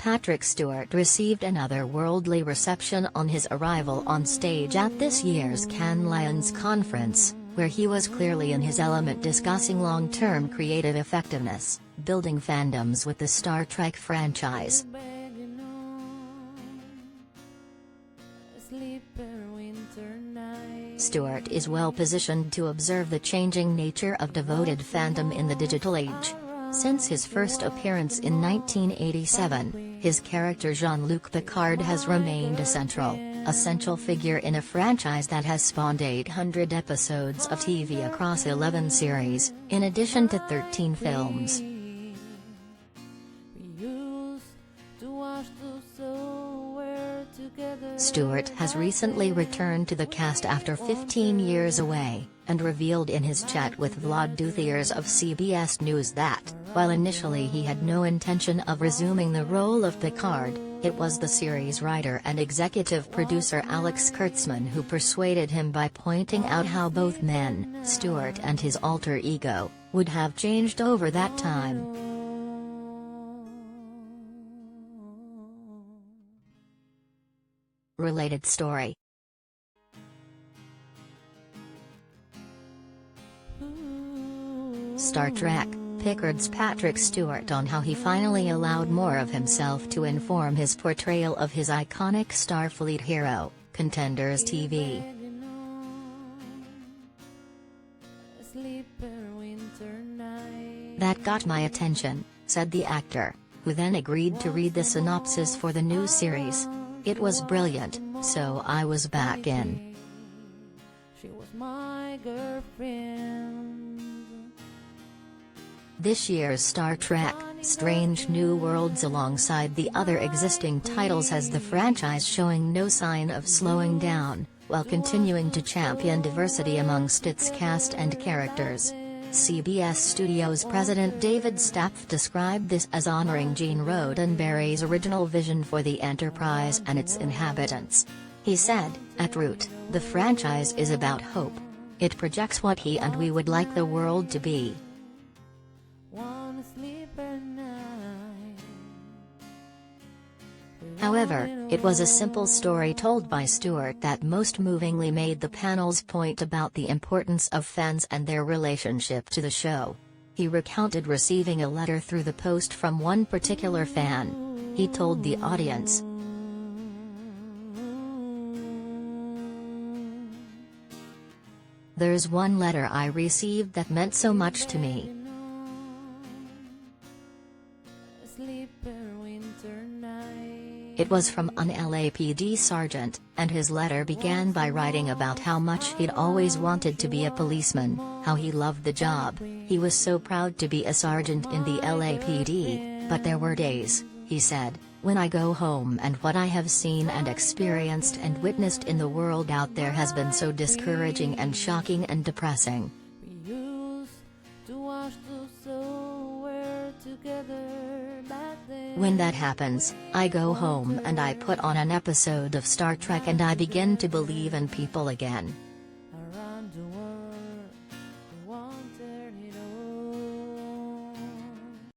Patrick Stewart received an otherworldly reception on his arrival on stage at this year's Cannes Lions conference, where he was clearly in his element discussing long-term creative effectiveness, building fandoms with the Star Trek franchise. Stewart is well positioned to observe the changing nature of devoted fandom in the digital age. Since his first appearance in 1987, his character Jean-Luc Picard has remained a central figure in a franchise that has spawned 800 episodes of TV across 11 series, in addition to 13 films. Stewart has recently returned to the cast after 15 years away, and revealed in his chat with Vlad Douthiers of CBS News that, while initially he had no intention of resuming the role of Picard, it was the series writer and executive producer Alex Kurtzman who persuaded him by pointing out how both men, Stewart and his alter ego, would have changed over that time. Related story. Star Trek, Picard's Patrick Stewart on how he finally allowed more of himself to inform his portrayal of his iconic Starfleet hero, Contenders TV. "That got my attention," said the actor, who then agreed to read the synopsis for the new series. "It was brilliant, so I was back in." She was my girlfriend. This year's Star Trek, Strange New Worlds alongside the other existing titles has the franchise showing no sign of slowing down, while continuing to champion diversity amongst its cast and characters. CBS Studios president David Stapf described this as honoring Gene Roddenberry's original vision for the Enterprise and its inhabitants. He said, "At root, the franchise is about hope. It projects what he and we would like the world to be." However, it was a simple story told by Stewart that most movingly made the panel's point about the importance of fans and their relationship to the show. He recounted receiving a letter through the post from one particular fan. He told the audience, "There's one letter I received that meant so much to me. It was from an LAPD sergeant, and his letter began by writing about how much he'd always wanted to be a policeman, how he loved the job, he was so proud to be a sergeant in the LAPD, but there were days," he said, "when I go home and what I have seen and experienced and witnessed in the world out there has been so discouraging and shocking and depressing. When that happens, I go home and I put on an episode of Star Trek and I begin to believe in people again."